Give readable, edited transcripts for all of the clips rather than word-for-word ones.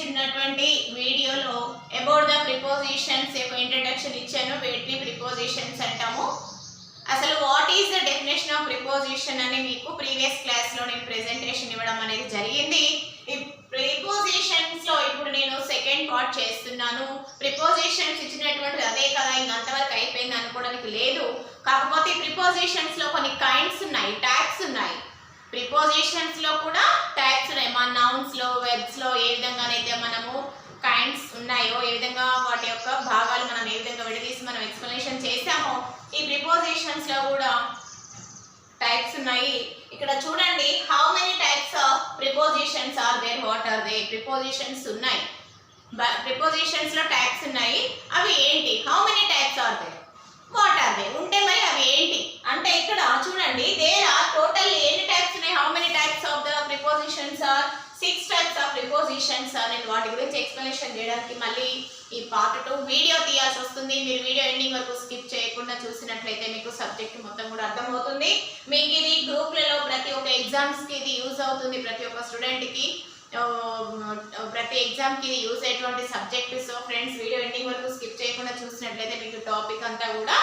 ఉన్నటువంటి వీడియోలో about the prepositions యొక్క ఇంట్రడక్షన్ ఇచ్చాను. వీటిని ప్రిపోజిషన్స్ అంటాము. అసలు what is the definition of preposition అని మీకు ప్రీవియస్ క్లాస్లో నేను ప్రెజెంటేషన్ ఇవ్వడం అనేది జరిగింది. ఈ ప్రిపోజిషన్స్ లో ఇప్పుడు నేను సెకండ్ పార్ట్ చేస్తున్నాను. ప్రిపోజిషన్స్ ఇచ్చినటువంటి అదే కదా ఇంకా అంతవరకు అయిపోయింది అనుకోవడానికి లేదు. కాకపోతే ప్రిపోజిషన్స్ లో కొన్ని కైండ్స్ ఉన్నాయి, టైప్స్ ఉన్నాయి. ప్రిపోజిషన్స్ లో కూడా టైప్స్ ఉన్నాయి. మన నౌన్స్ లో, వెర్బ్స్ లో ఏ విధంగానైతే మనము కైండ్స్ ఉన్నాయో, ఏ విధంగా వాటి యొక్క భాగాలు మనం ఏ విధంగా విడదీసి మనం ఎక్స్ప్లెనేషన్ చేసామో, ఈ ప్రిపోజిషన్స్ లో కూడా టైప్స్ ఉన్నాయి. ఇక్కడ చూడండి, how many types of prepositions are there, what are they. Prepositions ఉన్నాయి, ప్రిపోజిషన్స్ లో టైప్స్ ఉన్నాయి. అవి ఏంటి? How many types are there, what are they. ఉంటే మరి అవి ఏంటి అంటే ఇక్కడ చూడండి, దేర్ ఆర్ టోటల్ ఎన్ని టైప్స్ ఉన్నాయి? How many types of the prepositions are 6 types of prepositions. నేను వాటి గురించి ఎక్స్ప్లెనేషన్ చేయడానికి మళ్ళీ ఈ పార్ట్ 2 వీడియో తీయాల్సి వస్తుంది. మీరు వీడియో ఎండింగ్ వరకు స్కిప్ చేయకుండా చూసినట్లయితే మీకు సబ్జెక్ట్ మొత్తం కూడా అర్థమవుతుంది. మీకు ఇది గ్రూప్లలో ప్రతి ఒక్క ఎగ్జామ్స్కి ఇది యూజ్ అవుతుంది. ప్రతి ఒక్క స్టూడెంట్కి ప్రతి ఎగ్జామ్కి ఇది యూజ్ అయ్యేటువంటి subject. So friends, video ending వరకు స్కిప్ చేయకుండా చూసినట్లయితే మీకు టాపిక్ అంతా కూడా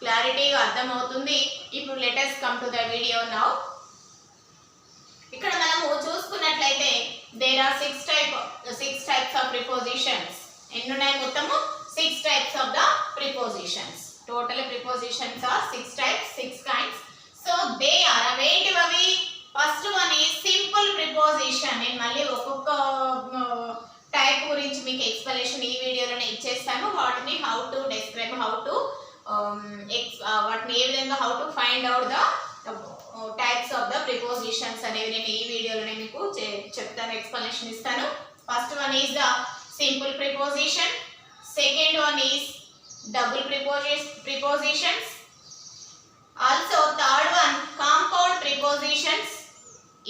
క్లారిటీగా అర్థమవుతుంది. ఇప్పుడు let us come to the video now. ఇక్కడ మనము చూసుకున్నట్లయితే there are 6 types of prepositions. ఎన్ని ఉన్నాయి మొత్తము? 6 types of the prepositions. Total prepositions are 6 types, 6 kinds. So they are అవేంటివి? ఫస్ట్ వన్ ఈ సింపుల్ ప్రిపోజిషన్. నేను మళ్ళీ ఒక్కొక్క టైప్ గురించి మీకు ఎక్స్ప్లెనేషన్ ఈ వీడియోలోనే ఇచ్చేస్తాను. వాటిని how to describe, how to వాటిని ఏ విధంగా how to find out the types of the prepositions అనేవి నేను ఈ వీడియోలోనే మీకు చెప్తాను, ఎక్స్ప్లెనేషన్ ఇస్తాను. First one is the simple preposition. Second one is double prepositions. Also third one compound prepositions.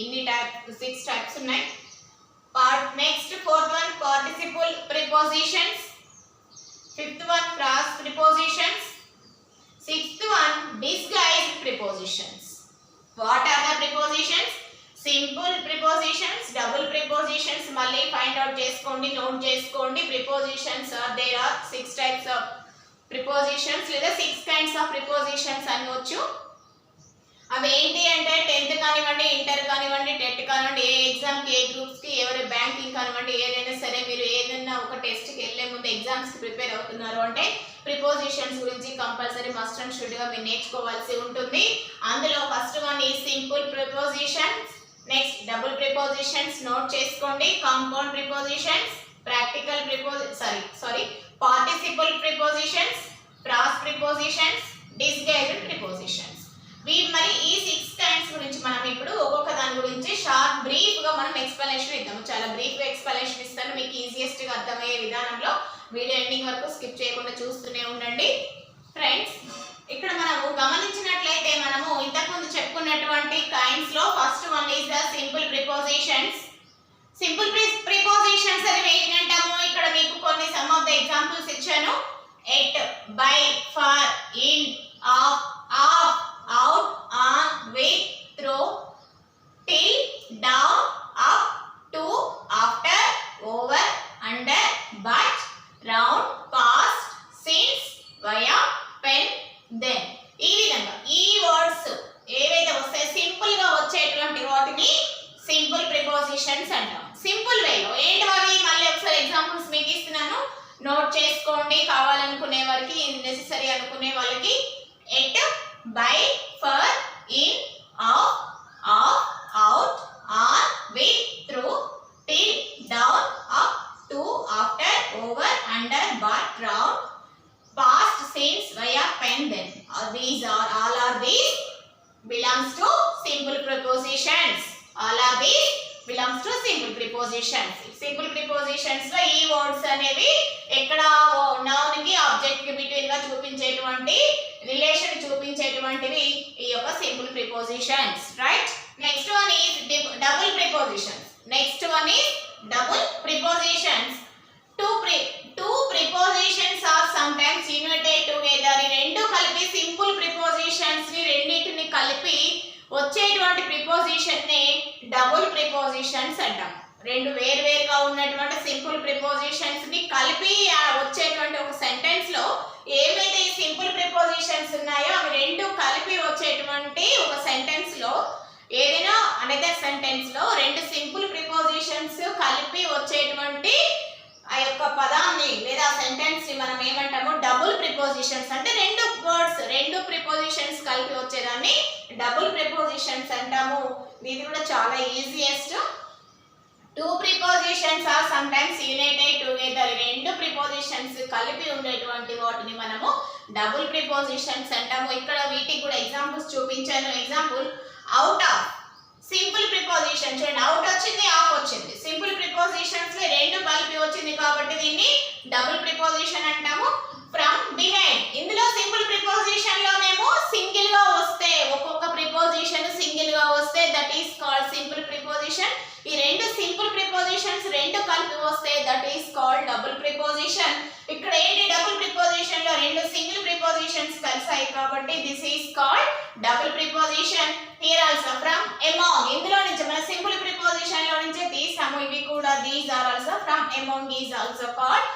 ఇన్ని టైప్ 6 టైప్స్ ఉన్నాయి. Next fourth one participle prepositions. Fifth one cross prepositions. Sixth one disguised prepositions. What are the prepositions? Simple prepositions, double prepositions. మళ్ళీ find out చేసుకోండి, note చేసుకోండి. Prepositions are there are 6 types of prepositions లేదా 6 kinds of prepositions అనవచ్చు. అవి ఏంటి అంటే 10th కానివ్వండి, inter కానివ్వండి, టెట్ కానివ్వండి, ఏ ఎగ్జామ్కి, ఏ గ్రూప్స్కి, ఎవరి బ్యాంకింగ్ కానివ్వండి, ఏదైనా సరే మీరు ఏదైనా ఒక టెస్ట్కి వెళ్ళే ముందు, ఎగ్జామ్స్కి ప్రిపేర్ అవుతున్నారు అంటే ప్రిపోజిషన్స్ గురించి కంపల్సరీ మస్ట్ అండ్ షుడ్గా మీరు నేర్చుకోవాల్సి ఉంటుంది. అందులో ఫస్ట్ వన్ ఈ simple prepositions. Next double prepositions note చేసుకోండి. Compound prepositions, practical participle prepositions, cross prepositions, disguised prepositions. మరి ఈ 6 కైండ్స్ గురించి మనం ఇప్పుడు ఒక్కొక్క దాని గురించి షార్ట్ బ్రీఫ్ గా మనం ఎక్స్ప్లెనేషన్ ఇద్దాం. చాలా బ్రీఫ్ గా ఎక్స్ప్లెనేషన్ ఇస్తాను మీకు ఈజియెస్ట్ గా అర్థమయ్యే విధానంలో. వీడియో ఎండింగ్ వరకు స్కిప్ చేయకుండా చూస్తూనే ఉండండి. ఫ్రెండ్స్, ఇక్కడ మనము గమనించినట్లయితే మనము ఇంతకుముందు చెప్పుకున్నటువంటి కైండ్స్ లో first one is the simple prepositions. Simple prepositions అని ఏంటంటాము? ఇక్కడ మీకు కొన్ని సమ్ ఆఫ్ ద ఎగ్జాంపుల్స్ ఇచ్చాను. At, by, for, in, of, of, out, on, with, through, till, down, up, to, after, over, under, but, round, past, since, via, pen, then. ఈ విధంగా ఈ words ఏవైతే వస్తాయి సింపుల్ గా వచ్చేటువంటి వాటిని సింపుల్ ప్రిపోజిషన్స్ అంటాం. సింపుల్ వేలో ఏంటి? మళ్ళీ ఒకసారి ఎగ్జాంపుల్స్ మీకు ఇస్తున్నాను, నోట్ చేసుకోండి. కావాలనుకునే వారికి, నెసెసరీ అనుకునే వాళ్ళకి. At, by, for, in, off, out, on, with, through, till, down, up, to, after, over, under, but, round, past, since, via, pen, then. All are these belongs to simple prepositions. All are these belongs to simple prepositions. Simple prepositions లో ఈ words అనేవి ఎక్కడ noun కి object కి between గా చూపించేటువంటి relation చూపించేటువంటివి ఈ యొక్క simple prepositions. Right. Next one is double prepositions. Two prepositions are sometimes united together. ఈ రెండు కలిపి సింపుల్ ప్రిపోజిషన్స్ ని రెండింటిని కలిపి వచ్చేటువంటి ప్రిపోజిషన్ ని డబుల్ ప్రిపోజిషన్స్ అంటాం. రెండు వేర్వేరుగా ఉన్నటువంటి సింపుల్ ఉన్నాయో అవి రెండు కలిపి వచ్చేటువంటి ఒక సెంటెన్స్ లో ఏదైనా అనదర్ సెంటెన్స్ లో రెండు సింపుల్ ప్రిపోజిషన్స్ కలిపి వచ్చేటువంటి ఆ యొక్క పదాన్ని లేదా సెంటెన్స్ ని మనం ఏమంటాము డబుల్ ప్రిపోజిషన్స్ అంటే రెండు వర్డ్స్ రెండు ప్రిపోజిషన్స్ కలిపి వచ్చేదాన్ని డబుల్ ప్రిపోజిషన్స్ అంటాము. ఇది కూడా చాలా easiest. Two prepositions are sometimes united together. రెండు ప్రిపోజిషన్స్ కలిపి ఉండేటువంటి వాటిని మనము డబుల్ ప్రిపోజిషన్స్ అంటాము. ఇక్కడ వీటికి కూడా ఎగ్జాంపుల్స్ చూపించాను. Example out of simple preposition చూడండి, అవుట్ వచ్చింది ఆఫ్ వచ్చింది. సింపుల్ ప్రిపోజిషన్స్ లో రెండు కలిపి వచ్చింది కాబట్టి దీన్ని డబుల్ ప్రిపోజిషన్ అంటాము. ఫ్రమ్ బిహైండ్ ఇందులో సింపుల్ ప్రిపోజిషన్ లోనేమో సింగిల్ గా వస్తే ఒక్కొక్క ప్రిపోజిషన్ సింగిల్ గా వస్తే that is called simple preposition. ఈ రెండు సింపుల్ ప్రిపోజిషన్స్ రెండు కలిపి వస్తే that is called double preposition. ఇక్కడ ఏంటి డబుల్ ప్రిపోజిషన్ లో రెండు సింగిల్ ప్రిపోజిషన్స్ కలిసాయి కాబట్టి this is called double preposition. Here also from among ఇందులో నుంచి మన సింపుల్ ప్రిపోజిషన్ లో నుంచి తీసాము. ఇవి కూడా these are also from among is also called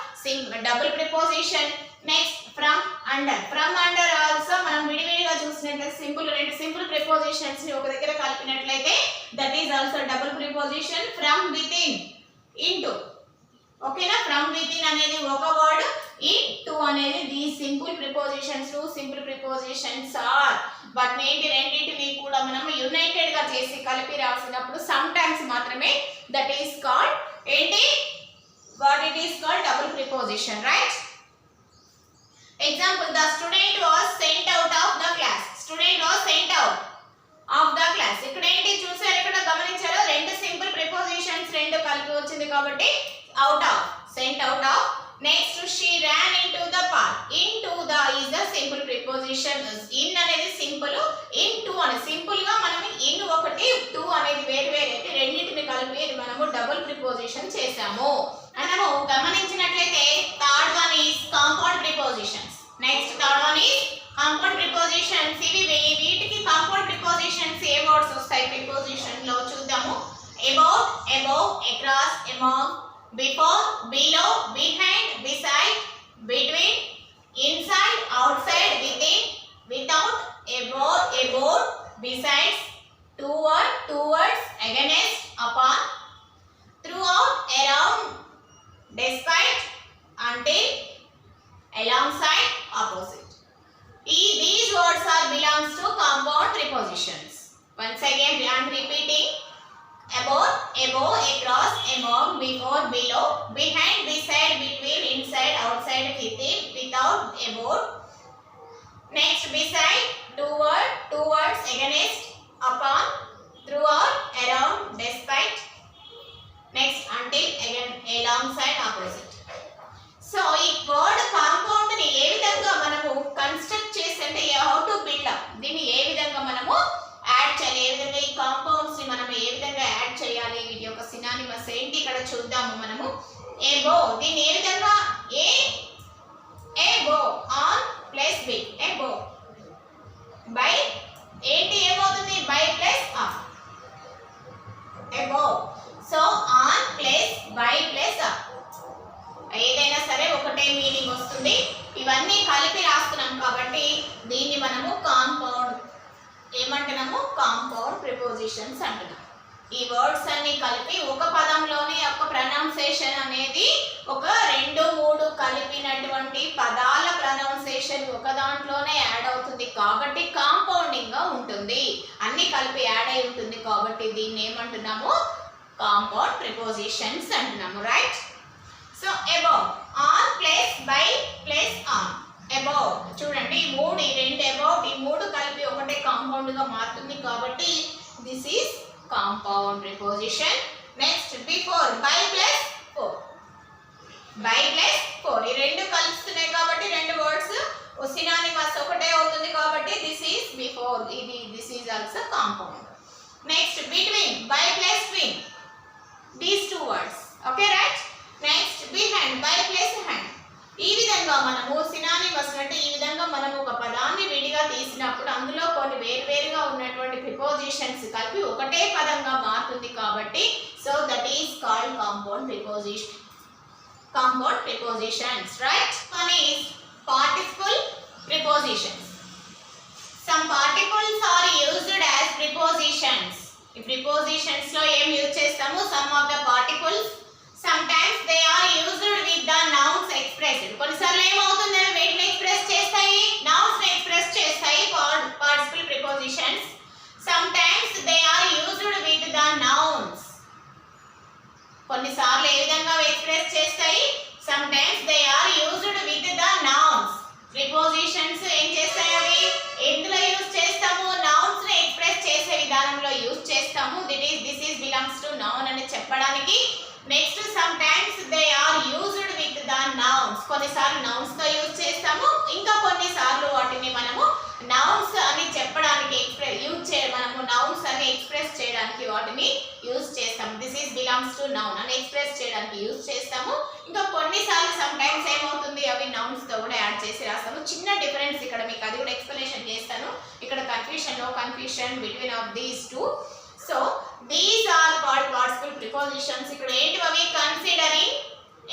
double preposition. Next from under also మనం విడివిడిగా చూసినట్లయితే రెండు సింపుల్ ప్రిపోజిషన్స్ ని ఒక దగ్గర కలిపినట్లయితే that is also double preposition. From with in into ఓకేనా. ఫ్రమ్ విత్ ఇన్ అనేది ఒక వర్డ్, ఇన్ టు అనేది the simple prepositions. Simple prepositions are but ఏంటి రెండింటిని కూడా మనం యునైటెడ్ గా చేసి కలిపి రాసినప్పుడు సమ్ టైమ్స్ మాత్రమే దట్ ఈస్ కాల్డ్ ఏంటి what it is called double preposition, right. Example, the student was sent out of the class. Student was sent out of the class. ఇక్కడ ఏంటి చూసారు, ఇక్కడ గమనించారు రెండు సింపుల్ ప్రిపోజిషన్స్ రెండు కలిపి వచ్చింది కాబట్టి out of, sent out of. Next, she ran into the park. Into the is the simple preposition. In అనేది సింపుల్, into అని సింపుల్ గా మనం in ఒకటి to అనేది వేరు వేరు అయితే రెండింటిని కలిపి మనము డబుల్ ప్రిపోజిషన్ చేసాము. మనము గమనించినట్లయితే third one is compound prepositions. Next third one is compound prepositions. వీటికి కాంపౌండ్ ప్రిపోజిషన్స్ ఏ వర్డ్స్ వస్తాయి ప్రిపోజిషన్ లో చూద్దాము. About, above, across, among, before, below, behind, beside, between, inside, outside, within, without, about, about, besides, toward, towards, against, upon, throughout, around, despite, until, alongside, opposite. These words are belongs to compound prepositions. Once again I am repeating. About, above, across, among, before, below, behind, beside, between, inside, outside, within, without, about. Next, beside, toward, towards, against, upon, throughout, around, despite. Next, until, again, alongside, opposite. So, ఈ word compound ని ఏ విధంగా మనము construct చేసి అంటే how to build up, దీన్ని ఏ విధంగా మనము యాడ్ చేయాలి, ఏ విధంగా ఈ కాంపౌండ్స్ ని మనం ఏ విధంగా యాడ్ చేయాలి, వీటి యొక్క సినానిమస్ ఏంటి ఇక్కడ చూద్దాము మనము. ఎబో దీన్ని ఏ విధంగా above on plus b, above by ఏంటి ఏమవుతుంది by plus on, above. So on plus by plus on ఏదైనా సరే ఒకటే మీనింగ్ వస్తుంది. ఇవన్నీ కలిపి రాస్తున్నాం కాబట్టి దీన్ని మనము కాంపౌండ్ ఏమంటున్నాము, కాంపౌండ్ ప్రిపోజిషన్స్ అంటున్నాం. ఈ వర్డ్స్ అన్ని కలిపి ఒక పదంలోనే ఒక ప్రొనౌన్సియేషన్ అనేది ఒక 2-3 కలిపినటువంటి పదాల ప్రొనౌన్సియేషన్ ఒక దాంట్లోనే యాడ్ అవుతుంది కాబట్టి కాంపౌండింగ్ గా ఉంటుంది. అన్ని కలిపి యాడ్ అయి ఉంటుంది కాబట్టి దీన్ని ఏమంటున్నాము, కాంపౌండ్ ప్రిపోజిషన్స్ అంటున్నాము, right. So above on plus by plus on, above చూడండి ఈ రెండు అబౌవ్ ఈ మూడు కలిపి ఒకటే కాంపౌండ్ గా మారుతుంది కాబట్టి this is compound preposition. Next before by plus four, by plus four ఈ రెండు కలుస్తున్నాయి కాబట్టి రెండు వర్డ్స్ సినానిమస్ ఒకటే అవుతుంది కాబట్టి దిస్ ఈస్ బిఫోర్, ఇది this is also compound. Next between by plus twin, these two words, okay right. Next behind by plus hand. ఈ విధంగా మనము సినానిమస్ అంటే ఈ విధంగా మనము ఒక పదాన్ని విడిగా తీసినప్పుడు అందులో కొన్ని వేరువేరుగా ఉన్నటువంటి ప్రిపోజిషన్స్ కలిపి ఒకటే పదంగా మారుతుంది కాబట్టి so that is called compound preposition, compound prepositions, right. One is participle prepositions. Some particles are used as prepositions. ఈ prepositions లో ఏం యూజ్ చేస్తాము? Some of the particles. Sometimes they are used with the nouns expressed. కొన్నిసార్లు ఏమవుతుంది? వీటిని express చేస్తాయి, nouns ని express చేస్తాయి participle prepositions. Sometimes they are used with the nouns. కొన్నిసార్లు ఏ విధంగా ఎక్స్ప్రెస్ చేస్తాయి? Sometimes they are used with the nouns. Prepositions ఏం చేస్తాయి? అవి ఎందులో యూజ్ చేస్తాము? నౌన్స్ ని ఎక్స్ప్రెస్ చేసే విధానంలో యూజ్ చేస్తాము. This is belongs to noun అని చెప్పడానికి. Next sometimes they are used with the nouns. కొన్నిసార్లు నౌన్స్ తో యూజ్ చేస్తాము, ఇంకా కొన్నిసార్లు వాటిని మనము నౌన్స్ అని చెప్పడానికి మనము నౌన్స్ అని ఎక్స్ప్రెస్ చేయడానికి వాటిని యూజ్ చేస్తాము. This is belongs to noun అని ఎక్స్ప్రెస్ చేయడానికి యూజ్ చేస్తాము. ఇంకా కొన్నిసార్లు సమ్ టైమ్స్ ఏమవుతుంది? అవి నౌన్స్ తో కూడా యాడ్ చేసి రాస్తాము. చిన్న డిఫరెన్స్ ఇక్కడ మీకు అది కూడా ఎక్స్ప్లెనేషన్ చేస్తాను. ఇక్కడ no confusion between of these two. So these are called participle prepositions. ఇక్కడ ఏంటివి? Considering,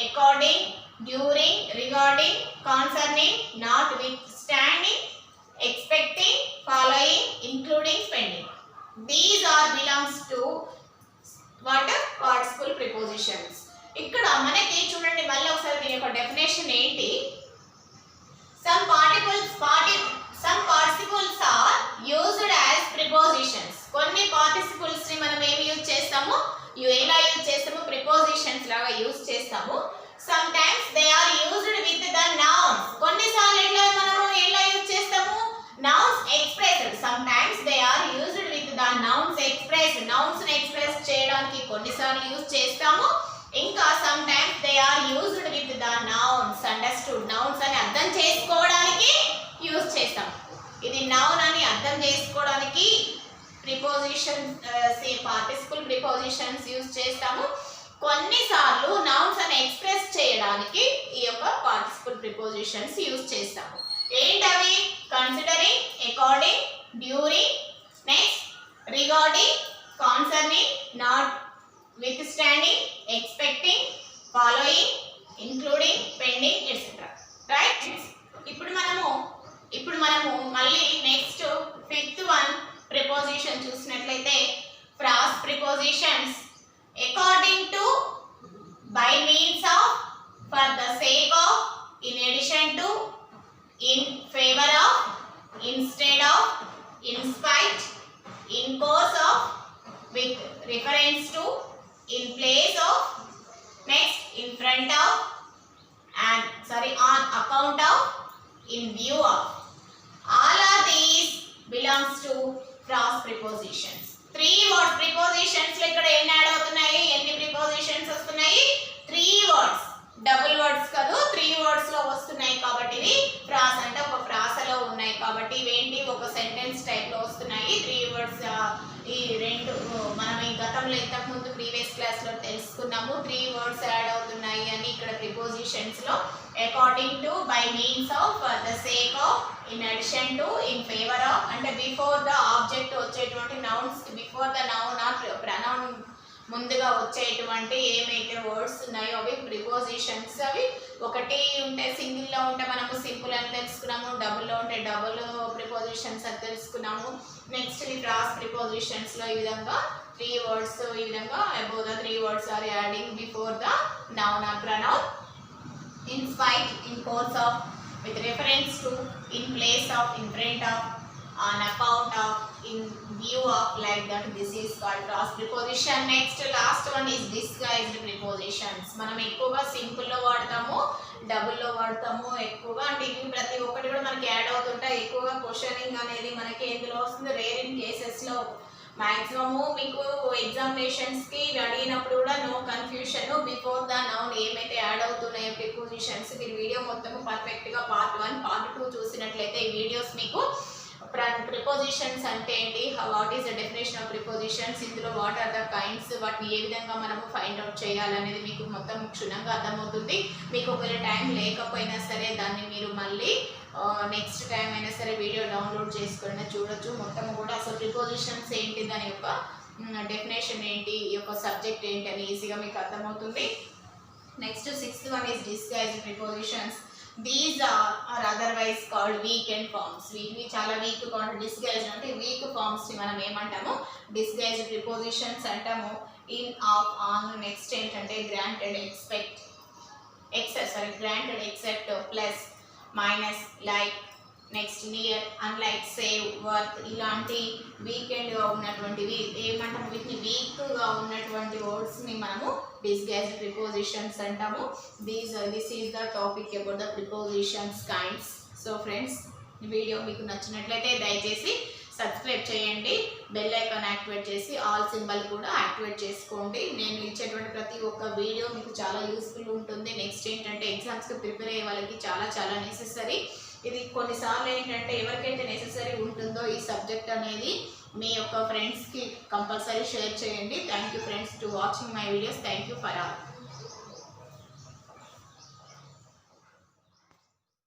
according, during, regarding, concerning, notwithstanding, expecting, following, including, spending. These are belongs to what? Participle prepositions. ఇక్కడ మనకి చూడండి మళ్ళీ ఒకసారి దీని యొక్క definition ఏంటి? Some participles are used as prepositions. కొన్ని participles ని మనం ఏమి యూజ్ చేస్తాము? ఎలా యూజ్ చేస్తాము? prepositions లాగా యూజ్ చేస్తాము. Sometimes they are used with the nouns. కొన్నిసార్లు మనము ఎలా యూజ్ చేస్తాము? Nouns expressed. Sometimes they are used with the nouns expressed. Nouns ని ఎక్స్ప్రెస్ చేయడానికి కొన్నిసార్లు యూజ్ చేస్తాము. ఇంకా sometimes they are used with the nouns understood. Nouns అని అర్థం చేసుకోవడానికి యూజ్ చేస్తాం. ఇది నౌన్ అని అర్థం చేసుకోవడానికి పార్టిసిపుల్ ప్రిపోజిషన్స్ యూజ్ చేస్తాము. కొన్నిసార్లు నౌన్స్ అని ఎక్స్ప్రెస్ చేయడానికి ఈ యొక్క పార్టిసిపుల్ ప్రిపోజిషన్స్ యూజ్ చేస్తాము. ఏంటవి? Considering, according, during, next regarding, concerning, notwithstanding, expecting, following, including, pending et cetera. Right? ఇప్పుడు మనము మళ్ళీ నెక్స్ట్ ఫిఫ్త్ వన్ ప్రిపోజిషన్ చూసినట్లయితే phrase prepositions. According to, by means of, for the sake of, in addition to, in favor of, instead of, in spite, in course of, with reference to, in place of, next in front of, and on account of, in view of. All of these belongs to cross prepositions. 3 words prepositions లో ఇక్కడ ఎన్ని add అవుతున్నాయి? ఎన్ని prepositions వస్తున్నాయి? 3 words. Double words కాదు, 3 words లో వస్తున్నాయి. కాబట్టి ఇవి ఫ్రాస్ అంటే ఒక ఫ్రాసలో ఉన్నాయి కాబట్టి ఇవేంటి? ఒక సెంటెన్స్ టైప్ లో వస్తున్నాయి. 3 words. ఈ రెండు మనం ఈ గతంలో ఇంతకు ముందు ప్రీవియస్ క్లాస్ లో తెలుసుకున్నాము. 3 words యాడ్ అవుతున్నాయి అని ఇక్కడ ప్రిపోజిషన్స్ లో. According to, by means of, for the sake of, in addition to, in favour of. అంటే బిఫోర్ ద ఆబ్జెక్ట్ వచ్చేటువంటి nouns, before the noun or pronoun ముందుగా వచ్చేటువంటి ఏమైతే వర్డ్స్ ఉన్నాయో అవి ప్రిపోజిషన్స్. అవి ఒకటి ఉంటే సింగిల్లో ఉంటే మనము సింపుల్ అని తెలుసుకున్నాము, డబుల్లో ఉంటే డబుల్ ప్రిపోజిషన్స్ అని తెలుసుకున్నాము. నెక్స్ట్ ఈ క్రాస్ ప్రిపోజిషన్స్లో ఈ విధంగా 3 words ఈ విధంగా above the 3 words are adding before the noun or pronoun, in spite, in course of, with reference to, in place of, in front of, on account of, in view of, like that. This is called cross preposition. Next last one is disguised prepositions. మనం ఎక్కువగా simple లో వాడతాము, double లో వాడతాము ఎక్కువగా. అంటే ఇవి ప్రతి ఒక్కటి కూడా మనకి యాడ్ అవుతుంటాయి. ఎక్కువగా క్వశ్చనింగ్ అనేది మనకి ఎందులో వస్తుంది? రేర్ ఇన్ కేసెస్ లో. మాక్సిమము మీకు ఎగ్జామినేషన్స్ కి అడిగినప్పుడు కూడా no confusion, before the noun ఏమైతే యాడ్ అవుతున్నాయో ప్రిపోజిషన్స్. మీరు వీడియో మొత్తం పర్ఫెక్ట్ గా పార్ట్ 1 పార్ట్ 2 చూసినట్లయితే ఈ వీడియోస్ మీకు ప్రిపోజిషన్స్ అంటే ఏంటి, what is the definition of prepositions, ఇందులో వాట్ ఆర్ ద కైండ్స్, వాటిని ఏ విధంగా మనము ఫైండ్ అవుట్ చేయాలనేది మీకు మొత్తం క్షుణ్ణంగా అర్థమవుతుంది. మీకు ఒకవేళ టైం లేకపోయినా సరే దాన్ని మీరు మళ్ళీ నెక్స్ట్ టైం అయినా సరే వీడియో డౌన్లోడ్ చేసుకుని చూడొచ్చు. మొత్తం కూడా అసలు ప్రిపోజిషన్స్ ఏంటి, దాని యొక్క డెఫినేషన్ ఏంటి, ఈ యొక్క సబ్జెక్ట్ ఏంటి అని ఈజీగా మీకు అర్థమవుతుంది. Next 6th one is disguised prepositions. These are otherwise called weekend forms. వీటిని చాలా వీక్ కాల్డ్ డిస్గైజ్డ్ అంటే వీక్ ఫార్మ్స్ ని మనం ఏమంటాము డిస్గైజ్డ్ ప్రిపోజిషన్స్ అంటాము. In, of, on. నెక్స్ట్ ఏంటంటే granted, expect, granted, except, plus, minus, like, next near, unlike, save, worth. ఇలాంటి వీకెండ్గా ఉన్నటువంటివి ఏమంటాము వీటిని వీక్గా ఉన్నటువంటి వర్డ్స్ని మనము డిస్గైజ్డ్ ప్రిపోజిషన్స్ అంటాము. This is the topic about the prepositions kinds. So friends, ఈ వీడియో మీకు నచ్చినట్లయితే దయచేసి సబ్స్క్రైబ్ చేయండి, బెల్ ఐకాన్ యాక్టివేట్ చేసి ఆల్ సింబల్ కూడా యాక్టివేట్ చేసుకోండి. నేను ఇచ్చేటువంటి ప్రతి ఒక్క వీడియో మీకు చాలా యూస్ఫుల్ ఉంటుంది. నెక్స్ట్ ఏంటంటే ఎగ్జామ్స్కి ప్రిపేర్ అయ్యే వాళ్ళకి చాలా చాలా నెసెసరీ. ఇది కొన్నిసార్లు ఏంటంటే ఎవరికైతే నెసెసరీ ఉంటుందో ఈ సబ్జెక్ట్ అనేది మీ యొక్క ఫ్రెండ్స్కి కంపల్సరీ షేర్ చేయండి. Thank you friends to watching my videos. Thank you for all.